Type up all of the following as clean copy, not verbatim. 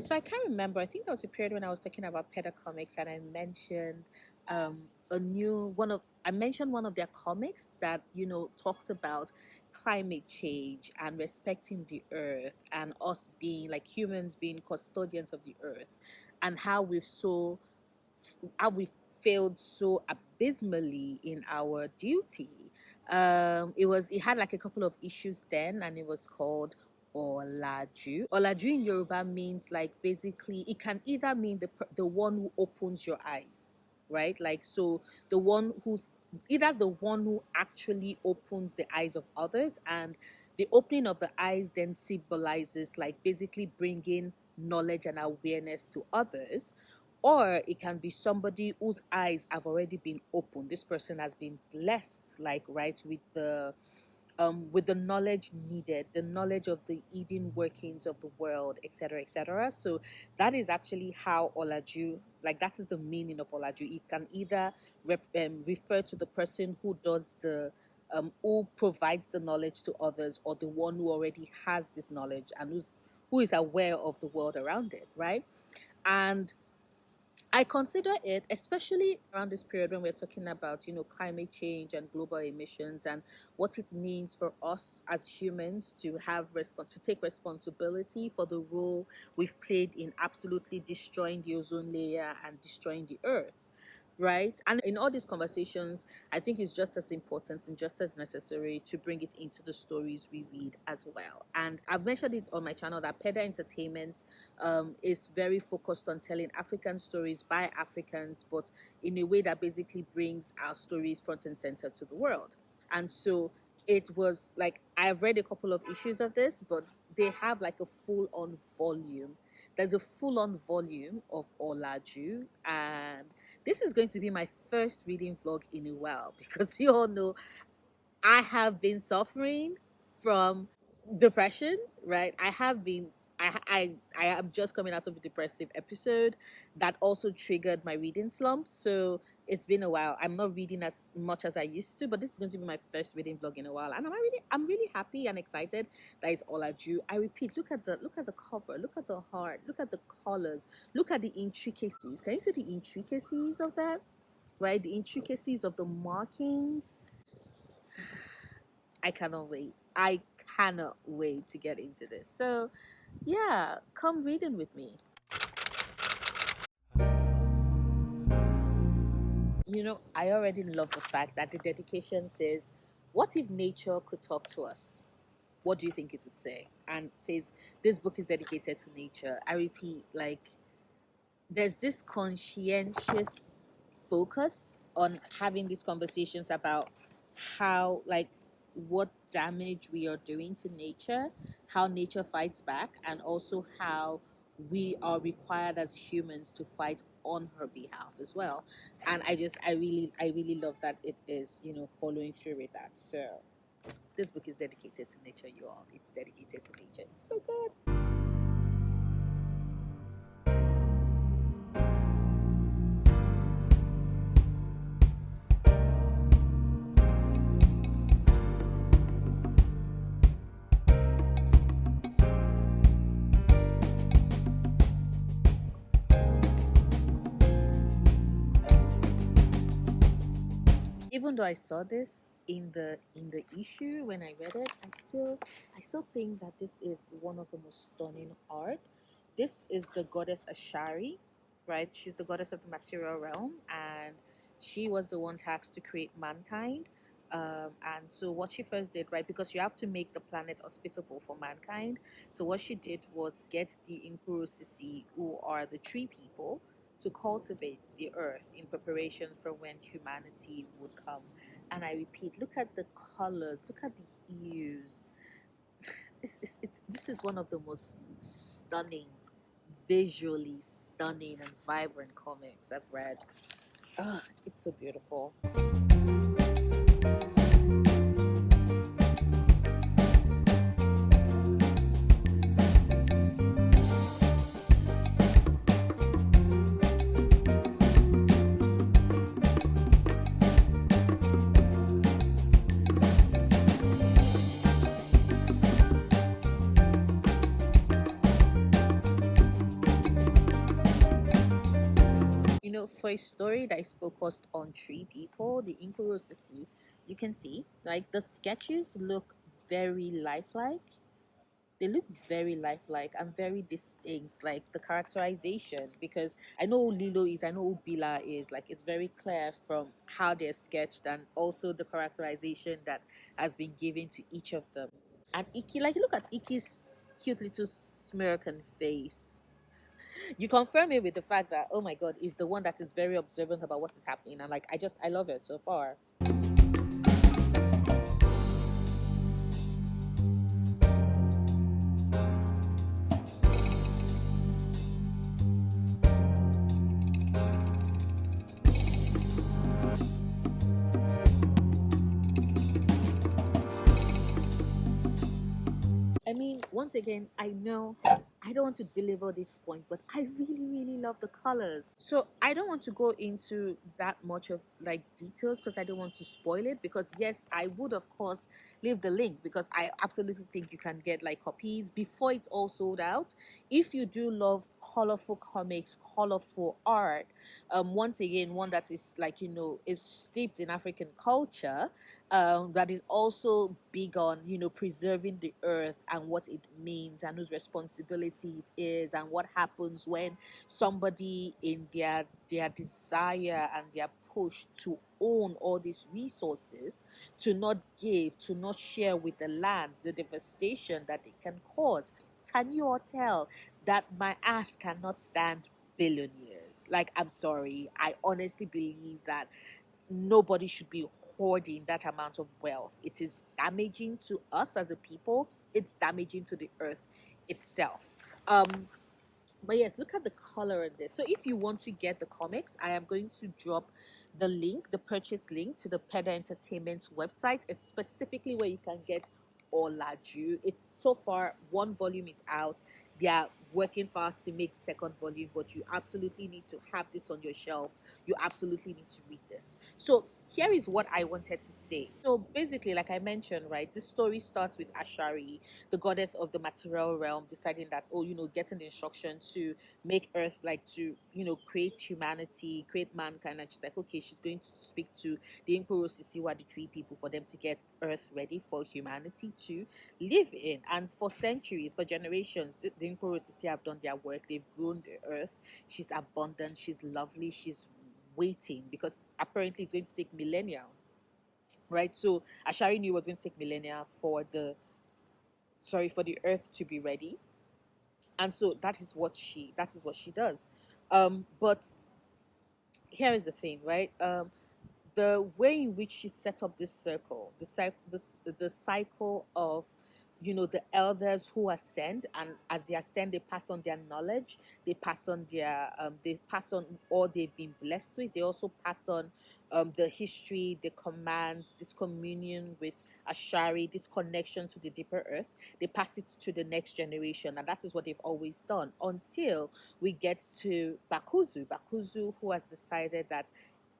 So I can't remember. I think that was a period when I was talking about Peta Comics, and I mentioned a new one of. I mentioned one of their comics that talks about climate change and respecting the earth, and us being like humans being custodians of the earth, and how we failed so abysmally in our duty. It had like a couple of issues then, and it was called Olaju. Olaju in Yoruba means like basically it can either mean the one who opens your eyes, right? Like so the one who's either the one who actually opens the eyes of others, and the opening of the eyes then symbolizes like basically bringing knowledge and awareness to others, or it can be somebody whose eyes have already been opened. This person has been blessed, like right with the knowledge needed, the knowledge of the hidden workings of the world, etc., etc. So that is actually how Olaju, like that is the meaning of Olaju. It can either refer to the person who does who provides the knowledge to others, or the one who already has this knowledge and who is aware of the world around it, right? And I consider it, especially around this period when we're talking about, climate change and global emissions and what it means for us as humans to to take responsibility for the role we've played in absolutely destroying the ozone layer and destroying the earth. Right. And in all these conversations, I think it's just as important and just as necessary to bring it into the stories we read as well. And I've mentioned it on my channel that Peda Entertainment is very focused on telling African stories by Africans, but in a way that basically brings our stories front and center to the world. And so it was like I've read a couple of issues of this, but they have like a full on volume. There's a full on volume of Olaju, and this is going to be my first reading vlog in a while because you all know I have been suffering from depression, right? I am just coming out of a depressive episode that also triggered my reading slump. So it's been a while. I'm not reading as much as I used to, but this is going to be my first reading vlog in a while. And I'm really happy and excited that it's Olaju. I repeat, look at the cover, look at the heart, look at the colors, look at the intricacies. Can you see the intricacies of that? Right? The intricacies of the markings. I cannot wait. I cannot wait to get into this. So, yeah, come reading with me. I already love the fact that the dedication says, "What if nature could talk to us? What do you think it would say?" And it says, "This book is dedicated to nature." I repeat, like, there's this conscientious focus on having these conversations about how like what damage we are doing to nature, how nature fights back, and also how we are required as humans to fight on her behalf as well. And I really love that it is following through with that. So this book is dedicated to nature, you all. It's dedicated to nature. It's so good. Even though I saw this in the issue when I read it, I still think that this is one of the most stunning art. This is the goddess Ashari, right? She's the goddess of the material realm, and she was the one tasked to create mankind. And so what she first did, right, because you have to make the planet hospitable for mankind. So what she did was get the Enquiries, who are the tree people, to cultivate the earth in preparation for when humanity would come. And I repeat, look at the colors, look at the hues. This is one of the most stunning, visually stunning and vibrant comics I've read. It's so beautiful. for a story that is focused on three people, the Enquiries, you can see like the sketches look very lifelike. They look very lifelike and very distinct, like the characterization, because I know who Lilo is, I know who Bila is. Like it's very clear from how they're sketched and also the characterization that has been given to each of them. And Iki, like look at Iki's cute little smirk and face. You confirm it with the fact that, oh my god, is the one that is very observant about what is happening. And like I love it so far. I mean, once again, I know I don't want to belabor this point, but I really, really love the colors. So I don't want to go into that much of like details because I don't want to spoil it. Because yes, I would of course leave the link because I absolutely think you can get like copies before it's all sold out. If you do love colorful comics, colorful art, once again, one that is like is steeped in African culture, that is also big on preserving the earth and what it means and whose responsibility it is and what happens when somebody in their desire and their push to own all these resources, to not give, to not share with the land, the devastation that it can cause. Can you all tell that my ass cannot stand billionaires? Like, I'm sorry, I honestly believe that nobody should be hoarding that amount of wealth. It is damaging to us as a people, it's damaging to the earth itself. But yes, look at the color in this. So if you want to get the comics, I am going to drop the link, the purchase link to the Peda Entertainment website, is specifically where you can get Olaju. It's so far one volume is out. They are working fast to make second volume, but you absolutely need to have this on your shelf. You absolutely need to read this. So here is what I wanted to say. So basically, like I mentioned, right, this story starts with Ashari, the goddess of the material realm, deciding that, oh, getting the instruction to make earth, like to create humanity, create mankind. And she's like, okay, she's going to speak to the Nkorosisiwa, the tree people, for them to get earth ready for humanity to live in. And for centuries, for generations, the Nkorosisi have done their work. They've grown the earth. She's abundant, she's lovely, she's waiting, because apparently it's going to take millennia, right? So Ashari knew it was going to take millennia for the earth to be ready. And so that is what she does. But here is the thing, right? The way in which she set up this circle, the cycle of the elders who ascend, and as they ascend, they pass on their knowledge, they pass on all they've been blessed with. They also pass on the history, the commands, this communion with Ashari, this connection to the deeper earth. They pass it to the next generation, and that is what they've always done until we get to Bakuzu, who has decided that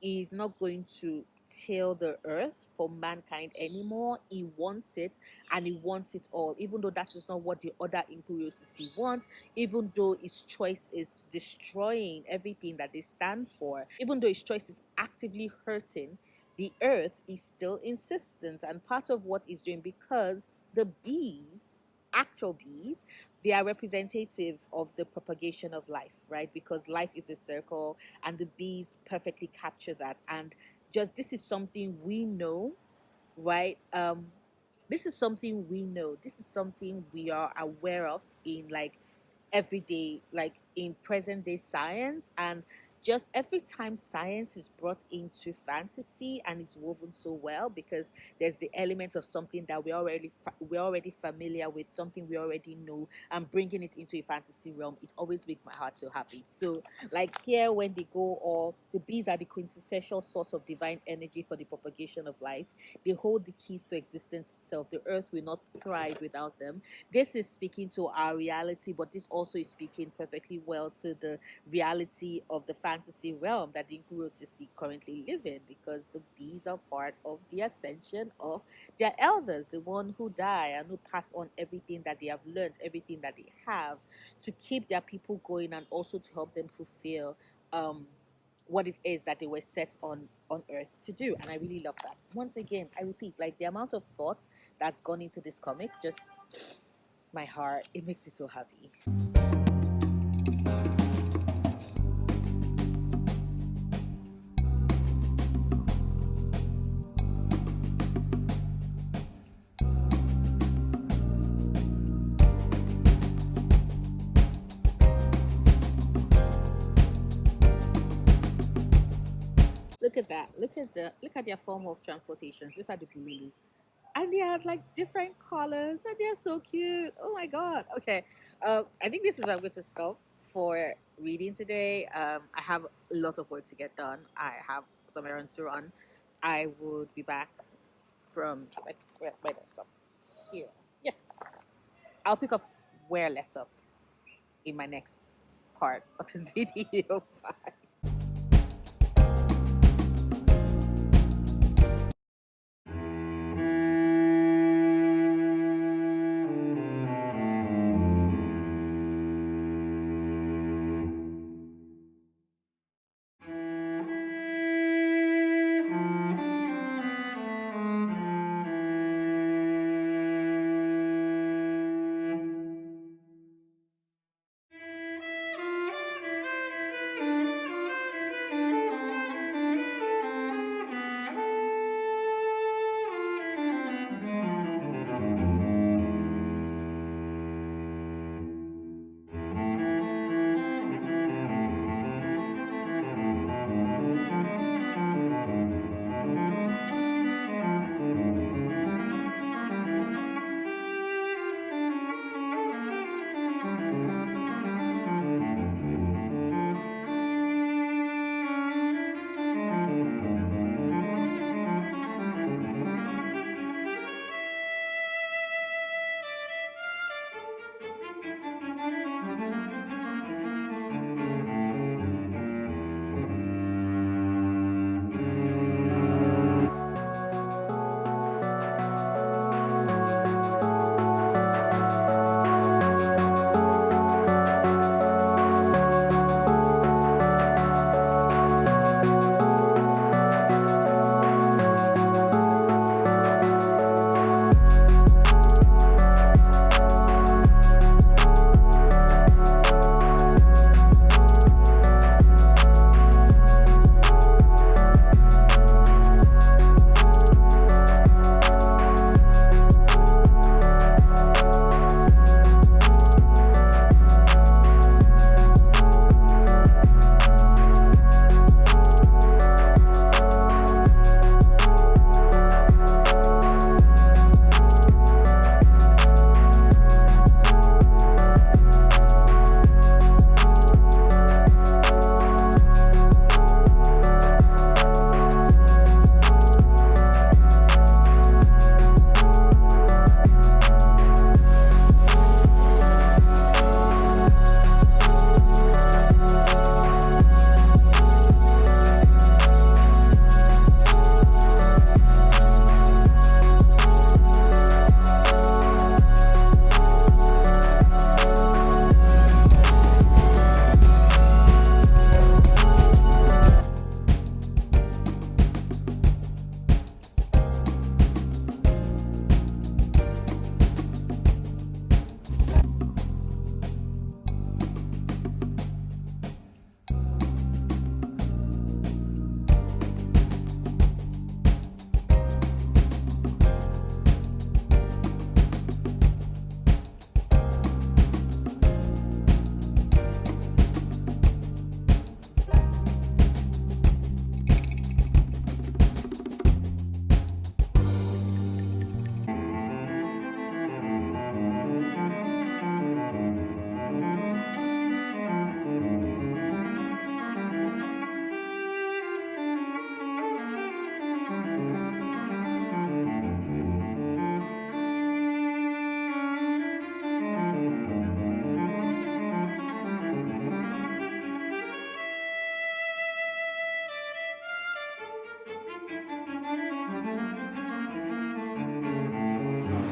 is not going to till the earth for mankind anymore. He wants it, and he wants it all, even though that is not what the other Imperiosisi wants, even though his choice is destroying everything that they stand for, even though his choice is actively hurting the earth, is still insistent. And part of what he's doing, because the bees, actual bees, they are representative of the propagation of life, right? Because life is a circle, and the bees perfectly capture that. And just this is something we know, right? This is something we know. This is something we are aware of in like everyday, like in present day science. And just every time science is brought into fantasy and is woven so well, because there's the element of something that we're already familiar with, something we already know, and bringing it into a fantasy realm, it always makes my heart so happy. So like here, when they go, or the bees are the quintessential source of divine energy for the propagation of life. They hold the keys to existence itself. The earth will not thrive without them. This is speaking to our reality, but this also is speaking perfectly well to the reality of the fantasy realm that the Nkurosisi currently live in, because the bees are part of the ascension of their elders, the one who die and who pass on everything that they have learned, everything that they have, to keep their people going, and also to help them fulfill what it is that they were set on earth to do. And I really love that. Once again, I repeat, like the amount of thought that's gone into this comic, just my heart, it makes me so happy. Look at that. Look at their form of transportations. These are the blue. And they have like different colors and they're so cute. Oh my god. Okay. I think this is where I'm going to stop for reading today. I have a lot of work to get done. I have some errands to run. I would be back from like where did I stop? Here. Yes. I'll pick up where I left off in my next part of this video. Bye.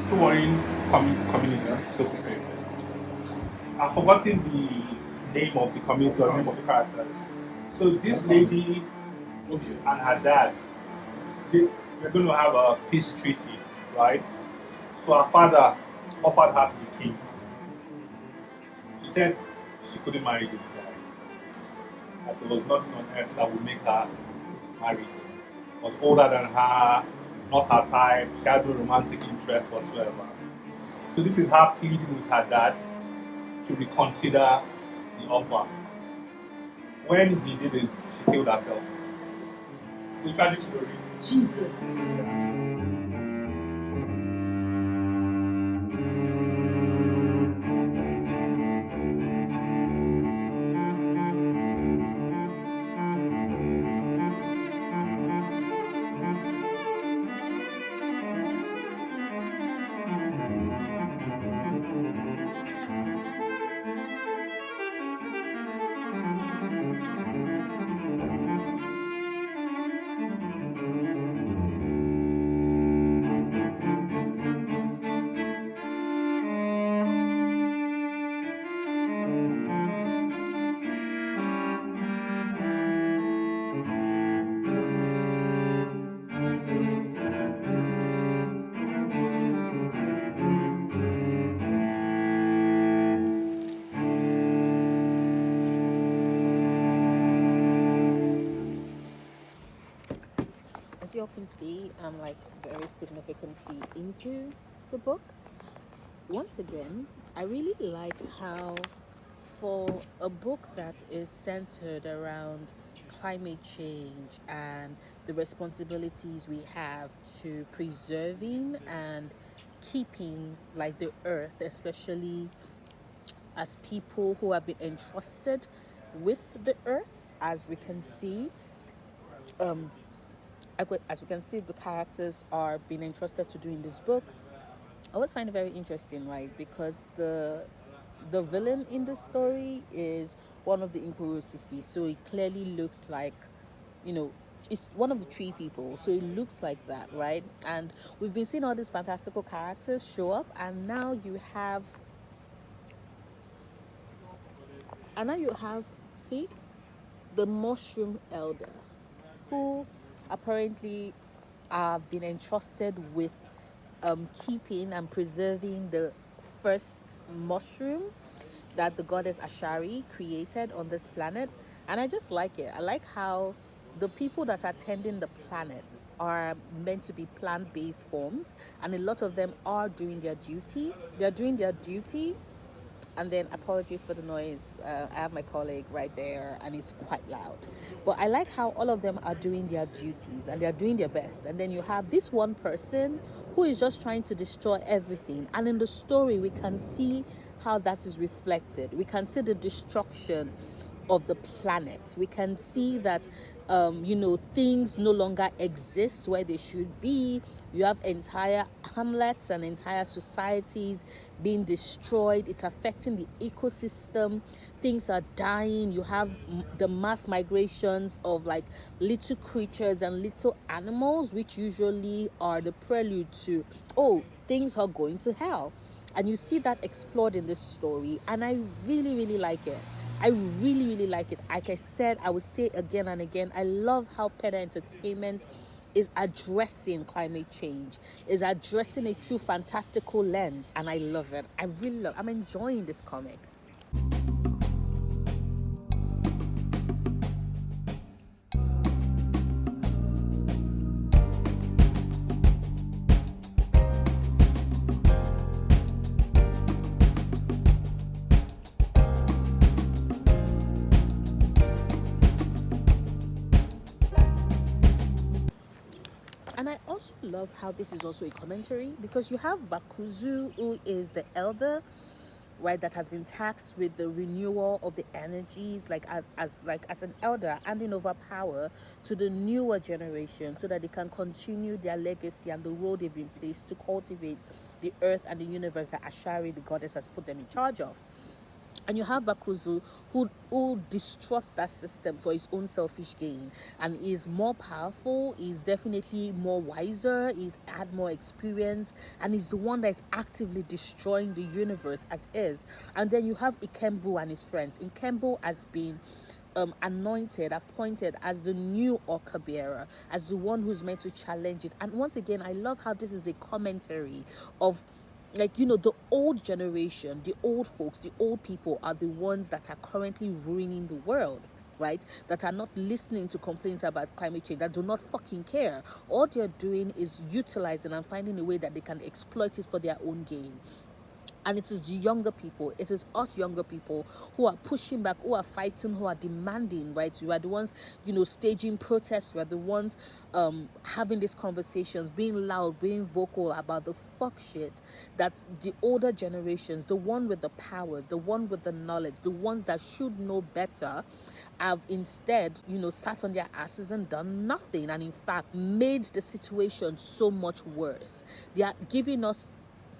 Touring communities, so to say. I've forgotten the name of the community or name of the characters. So this lady and her dad, they, they're going to have a peace treaty, right? So her father offered her to the king. She said she couldn't marry this guy. That there was nothing on earth that would make her marry him. Was older than her, not her type. She had no romantic interest whatsoever. So this is her pleading with her dad to reconsider the offer. When he didn't, she killed herself. The tragic story. Jesus. As you all can see, I'm like very significantly into the book. Once again, I really like how, for a book that is centered around climate change and the responsibilities we have to preserving and keeping like the earth, especially as people who have been entrusted with the earth, as we can see, as we can see, the characters are being entrusted to do in this book. I always find it very interesting, right? Because the villain in the story is one of the Enquiries, so it clearly looks like, you know, it's one of the tree people, so it looks like that, right? And we've been seeing all these fantastical characters show up, and now you have, see, the mushroom elder, who apparently have been entrusted with keeping and preserving the first mushroom that the goddess Ashari created on this planet. And I just like it. I like how the people that are tending the planet are meant to be plant-based forms, and a lot of them are doing their duty. They're doing their duty. And then, apologies for the noise. I have my colleague right there, and it's quite loud. But I like how all of them are doing their duties and they're doing their best. And then you have this one person who is just trying to destroy everything. And in the story, we can see how that is reflected. We can see the destruction of the planet. We can see that, things no longer exist where they should be. You have entire hamlets and entire societies being destroyed. It's affecting the ecosystem. Things are dying. You have the mass migrations of like little creatures and little animals, which usually are the prelude to, oh, things are going to hell. And you see that explored in this story. And I really, really like it. I really, really like it. Like I said, I would say again and again, I love how Peta Entertainment is addressing climate change, is addressing a true fantastical lens, and I love it. I'm enjoying this comic. And I also love how this is also a commentary, because you have Bakuzu, who is the elder, right, that has been tasked with the renewal of the energies, like as an elder, handing over power to the newer generation so that they can continue their legacy and the role they've been placed to cultivate the earth and the universe that Ashari, the goddess, has put them in charge of. And you have Bakuzu, who disrupts that system for his own selfish gain, and is more powerful, is definitely more wiser, he's had more experience, and is the one that is actively destroying the universe as is. And then you have Ikembu and his friends. Ikembu has been anointed, appointed as the new Orca bearer, as the one who's meant to challenge it. And once again, I love how this is a commentary of, like, the old generation, the old folks, the old people are the ones that are currently ruining the world, right? That are not listening to complaints about climate change, that do not fucking care. All they're doing is utilizing and finding a way that they can exploit it for their own gain. And it is the younger people, it is us younger people who are pushing back, who are fighting, who are demanding, right? We are the ones, staging protests. We are the ones having these conversations, being loud, being vocal about the fuck shit that the older generations, the one with the power, the one with the knowledge, the ones that should know better, have instead, sat on their asses and done nothing, and in fact made the situation so much worse. They are giving us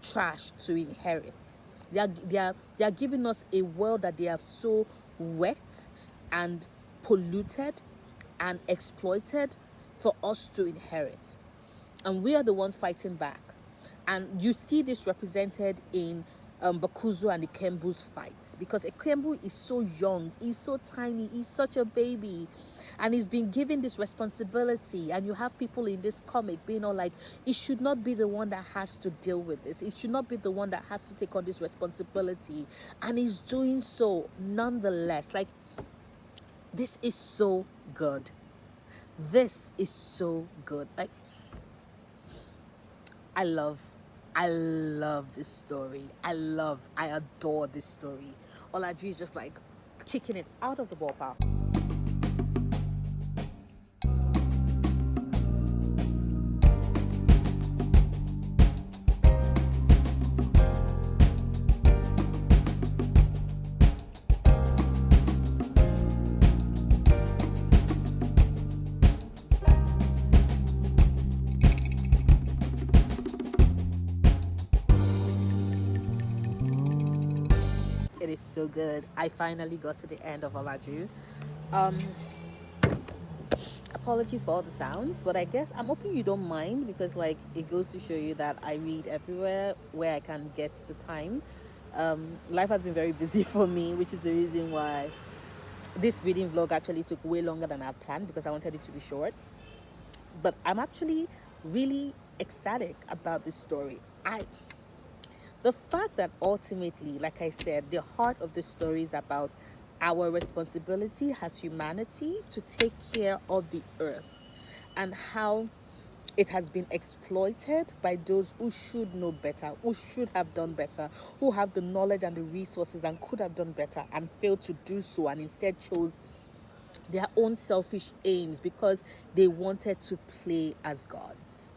trash to inherit. They are giving us a world that they have so wrecked and polluted and exploited for us to inherit. And we are the ones fighting back. And you see this represented in Bakuzu and Ikembu's fight, because Ikembu is so young, he's so tiny, he's such a baby, and he's been given this responsibility. And you have people in this comic being all like, he should not be the one that has to deal with this, he should not be the one that has to take on this responsibility, and he's doing so nonetheless. Like, this is so good. This is so good. Like, I love, I love this story. I adore this story. Olaju is just like kicking it out of the ballpark. It is so good. I finally got to the end of Olaju. Um, Apologies for all the sounds, but I guess I'm hoping you don't mind, because like it goes to show you that I read everywhere where I can get the time. Life has been very busy for me, which is the reason why this reading vlog actually took way longer than I planned, because I wanted it to be short. But I'm actually really ecstatic about this story. The fact that ultimately, like I said, the heart of the story is about our responsibility as humanity to take care of the earth, and how it has been exploited by those who should know better, who should have done better, who have the knowledge and the resources and could have done better and failed to do so, and instead chose their own selfish aims because they wanted to play as gods.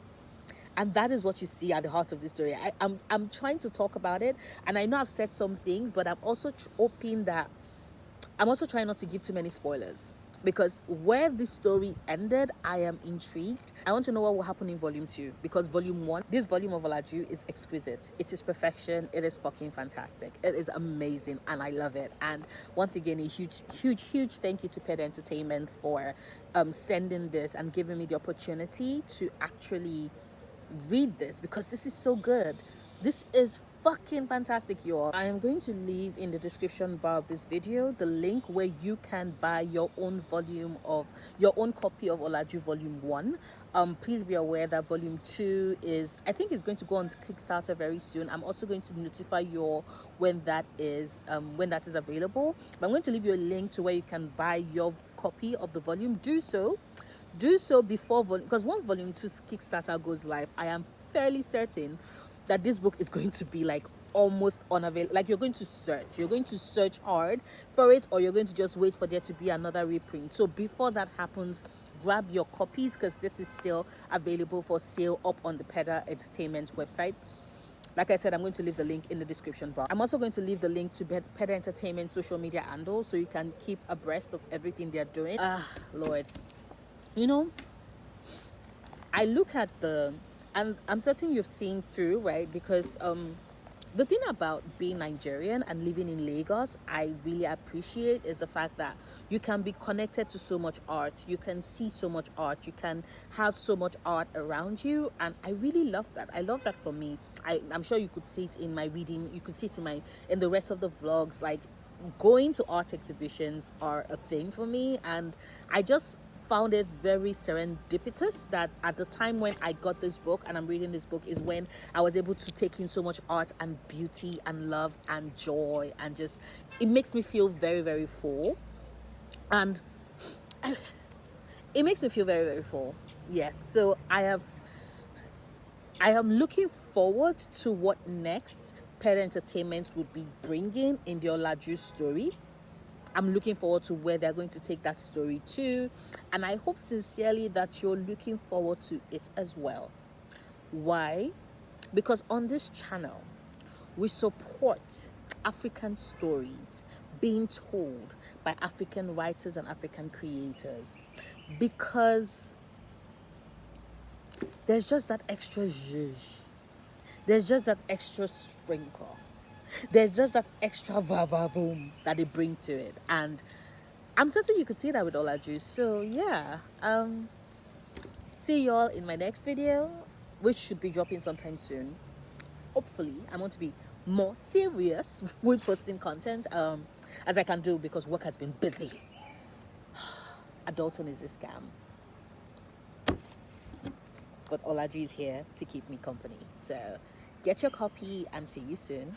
And that is what you see at the heart of this story. I'm trying to talk about it, and I know I've said some things, but I'm also hoping that I'm also trying not to give too many spoilers, because where this story ended, I am intrigued. I want to know what will happen in volume 2, because volume 1, this volume of Olaju, is exquisite. It is perfection. It is fucking fantastic. It is amazing, and I love it. And once again, a huge thank you to Ped Entertainment for sending this and giving me the opportunity to actually read this, because this is so good. This is fucking fantastic, y'all. I am going to leave in the description bar of this video the link where you can buy your own copy of Olaju Volume 1. Please be aware that Volume 2 I think it's going to go on Kickstarter very soon. I'm also going to notify you all when that is available. But I'm going to leave you a link to where you can buy your copy of the volume. Do so before volume, because once volume 2's Kickstarter goes live, I am fairly certain that this book is going to be like almost unavailable. Like, you're going to search hard for it, or you're going to just wait for there to be another reprint. So before that happens, grab your copies, because this is still available for sale up on the Peda Entertainment website. Like I said, I'm going to leave the link in the description box. I'm also going to leave the link to Peda Entertainment social media handles, so you can keep abreast of everything they're doing. Lord. I look at and I'm certain you've seen through, right? Because the thing about being Nigerian and living in Lagos, I really appreciate, is the fact that you can be connected to so much art. You can see so much art. You can have so much art around you, and I really love that. I love that for me. I'm sure you could see it in my reading. You could see it in the rest of the vlogs. Like, going to art exhibitions are a thing for me, and I just found it very serendipitous that at the time when I got this book and I'm reading this book is when I was able to take in so much art and beauty and love and joy, and just it makes me feel very, very full. And it makes me feel very, very full. Yes. So I am looking forward to what next Pet Entertainment would be bringing in the Olaju story. I'm looking forward to where they're going to take that story to, and I hope sincerely that you're looking forward to it as well. Why? Because on this channel, we support African stories being told by African writers and African creators, because there's just that extra zhuzh, there's just that extra sprinkle, there's just that extra vavavoom that they bring to it, and I'm certain you could see that with Olaju. So yeah, see y'all in my next video, which should be dropping sometime soon. Hopefully, I'm going to be more serious with posting content, as I can do, because work has been busy. Adulting is a scam, but Olaju is here to keep me company. So get your copy and see you soon.